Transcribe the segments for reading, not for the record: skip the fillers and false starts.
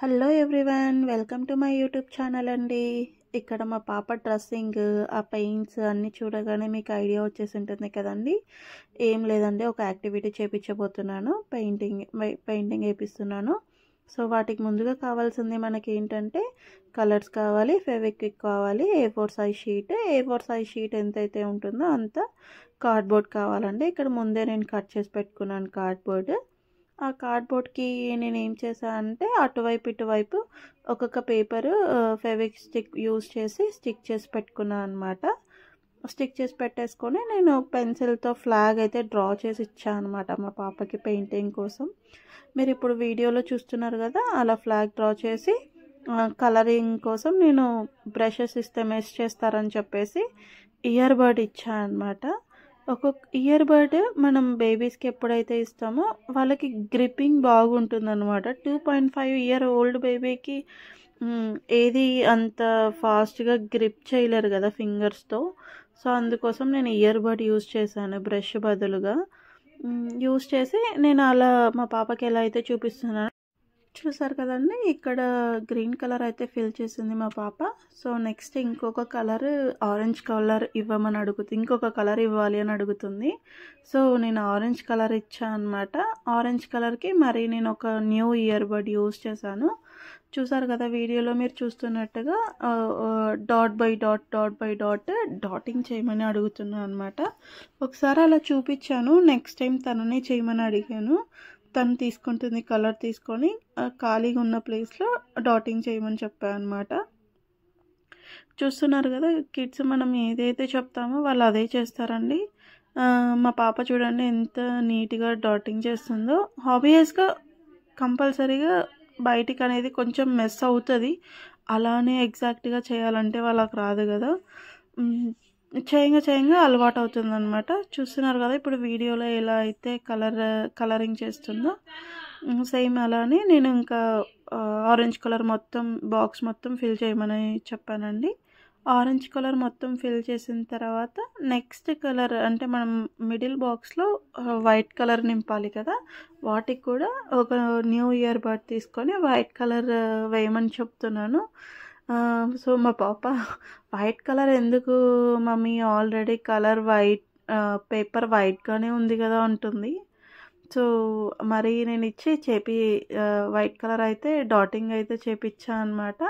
Hello everyone, welcome to my YouTube channel అండి. ఇక్కడ మా పాప డ్రెస్సింగ్, ఆ పెయింట్స్ అన్నీ చూడగానే మీకు ఐడియా వచ్చేసి ఉంటుంది కదండి. ఏం లేదండి, ఒక యాక్టివిటీ చేయించబోతున్నాను. పెయింటింగ్ వేపిస్తున్నాను. సో వాటికి ముందుగా కావాల్సింది మనకి ఏంటంటే కలర్స్ కావాలి, ఫెవిక్విక్ కావాలి, ఏ4 సైజ్ షీట్ ఎంతైతే ఉంటుందో అంత కార్డ్బోర్డ్ కావాలండి. ఇక్కడ ముందే నేను కట్ చేసి పెట్టుకున్నాను కార్డ్బోర్డ్. ఆ కార్డ్బోర్డ్కి నేను ఏం చేశానంటే అటువైపు ఇటువైపు ఒక్కొక్క పేపరు ఫెవిక్ స్టిక్ యూజ్ చేసి స్టిక్ చేసి పెట్టుకున్నాను అనమాట. స్టిక్ చేసి పెట్టేసుకొని నేను పెన్సిల్తో ఫ్లాగ్ అయితే డ్రా చేసి ఇచ్చాను అనమాట మా పాపకి పెయింటింగ్ కోసం. మీరు ఇప్పుడు వీడియోలో చూస్తున్నారు కదా, అలా ఫ్లాగ్ డ్రా చేసి కలరింగ్ కోసం నేను బ్రషెస్ ఇస్తే మెస్ చేస్తారని చెప్పేసి ఇయర్ బడ్ ఇచ్చాను అనమాట. ఒక్కొక్క ఇయర్ బడ్ మనం బేబీస్కి ఎప్పుడైతే ఇస్తామో వాళ్ళకి గ్రిప్పింగ్ బాగుంటుంది అనమాట. 2.5 ఇయర్ ఓల్డ్ బేబీకి ఏది అంత ఫాస్ట్గా గ్రిప్ చేయలేరు కదా ఫింగర్స్తో. సో అందుకోసం నేను ఇయర్ బడ్ యూజ్ చేశాను బ్రష్ బదులుగా. యూజ్ చేసి నేను అలా మా పాపకి ఎలా అయితే చూపిస్తున్నాను చూసారు కదండి. ఇక్కడ గ్రీన్ కలర్ అయితే ఫిల్ చేసింది మా పాప. సో నెక్స్ట్ ఇంకొక కలర్, ఆరెంజ్ కలర్ ఇవ్వమని అడుగుతుంది, ఇంకొక కలర్ ఇవ్వాలి అని అడుగుతుంది. సో నేను ఆరెంజ్ కలర్ ఇచ్చాను అనమాట. ఆరెంజ్ కలర్కి మరి నేను ఒక న్యూ ఇయర్ బడ్ యూజ్ చేశాను. చూసారు కదా వీడియోలో మీరు చూస్తున్నట్టుగా డాట్ బై డాట్ డాటింగ్ చేయమని అడుగుతున్నాను అనమాట. ఒకసారి అలా చూపించాను, నెక్స్ట్ టైం తననే చేయమని అడిగాను. తను తీసుకుంటుంది కలర్ తీసుకొని ఖాళీగా ఉన్న ప్లేస్లో డాటింగ్ చేయమని చెప్పాను అనమాట. చూస్తున్నారు కదా, కిడ్స్ మనం ఏదైతే చెప్తామో వాళ్ళు అదే చేస్తారండి. మా పాప చూడండి ఎంత నీట్గా డాటింగ్ చేస్తుందో. ఆబ్వియస్గా కంపల్సరీగా బయటికి అనేది కొంచెం మెస్ అవుతుంది, అలానే ఎగ్జాక్ట్గా చేయాలంటే వాళ్ళకి రాదు కదా. చేయంగా అలవాటు అవుతుంది అనమాట. చూస్తున్నారు కదా ఇప్పుడు వీడియోలో ఎలా అయితే కలరింగ్ చేస్తుందో సేమ్ అలానే నేను ఇంకా ఆరెంజ్ కలర్ మొత్తం బాక్స్ మొత్తం ఫిల్ చేయమని చెప్పానండి. ఆరెంజ్ కలర్ మొత్తం ఫిల్ చేసిన తర్వాత నెక్స్ట్ కలర్ అంటే మనం మిడిల్ బాక్స్లో వైట్ కలర్ నింపాలి కదా, వాటికి కూడా ఒక న్యూ ఇయర్ బడ్ తీసుకొని వైట్ కలర్ వేయమని చెప్తున్నాను. సో మా పాప వైట్ కలర్ ఎందుకు mummy, already colour white paper వైట్గానే ఉంది కదా అంటుంది. సో మరి నేను ఇచ్చి వైట్ కలర్ అయితే డాటింగ్ అయితే చేపించాను అనమాట.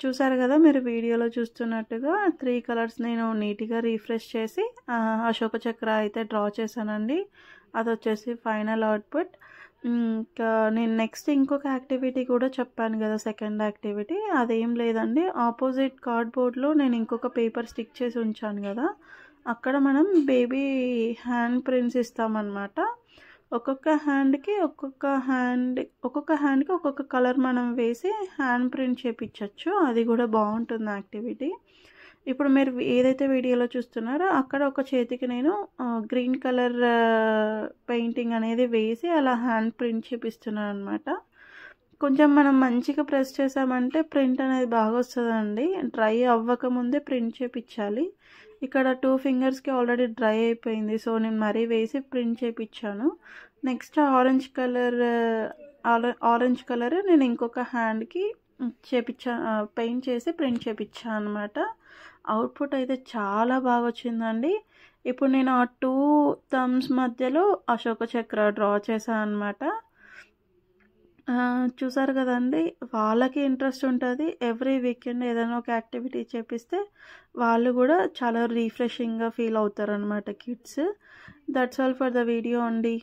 చూసారు కదా మీరు వీడియోలో చూస్తున్నట్టుగా 3 కలర్స్ నేను నీట్గా రీఫ్రెష్ చేసి అశోక చక్ర అయితే డ్రా చేశానండి. అది వచ్చేసి ఫైనల్ అవుట్పుట్. ఇంకా నేను నెక్స్ట్ ఇంకొక యాక్టివిటీ కూడా చెప్పాను కదా, సెకండ్ యాక్టివిటీ. అదేం లేదండి, ఆపోజిట్ కార్డ్బోర్డ్లో నేను ఇంకొక పేపర్ స్టిక్ చేసి ఉంచాను కదా, అక్కడ మనం బేబీ హ్యాండ్ ప్రింట్స్ ఇస్తామన్నమాట. ఒక్కొక్క హ్యాండ్కి ఒక్కొక్క కలర్ మనం వేసి హ్యాండ్ ప్రింట్ చేపించవచ్చు. అది కూడా బాగుంటుంది యాక్టివిటీ. ఇప్పుడు మీరు ఏదైతే వీడియోలో చూస్తున్నారో అక్కడ ఒక చేతికి నేను గ్రీన్ కలర్ పెయింటింగ్ అనేది వేసి అలా హ్యాండ్ ప్రింట్ చేపిస్తున్నాను అనమాట. కొంచెం మనం మంచిగా ప్రెస్ చేసామంటే ప్రింట్ అనేది బాగా వస్తుందండి. డ్రై అవ్వకముందే ప్రింట్ చేపించాలి. ఇక్కడ 2 ఫింగర్స్కి ఆల్రెడీ డ్రై అయిపోయింది, సో నేను మరీ వేసి ప్రింట్ చేపించాను. నెక్స్ట్ ఆరెంజ్ కలర్ నేను ఇంకొక హ్యాండ్కి పెయింట్ చేసి ప్రింట్ చేపించాను అనమాట. అవుట్పుట్ అయితే చాలా బాగా వచ్చిందండి. ఇప్పుడు నేను ఆ 2 థమ్స్ మధ్యలో అశోక చక్ర డ్రా చేశాను అనమాట. చూసారు కదండి, వాళ్ళకి ఇంట్రెస్ట్ ఉంటుంది. ఎవ్రీ వీకెండ్ ఏదైనా ఒక యాక్టివిటీ చేపిస్తే వాళ్ళు కూడా చాలా రీఫ్రెషింగ్గా ఫీల్ అవుతారు అనమాట kids. That's all for the video అండి.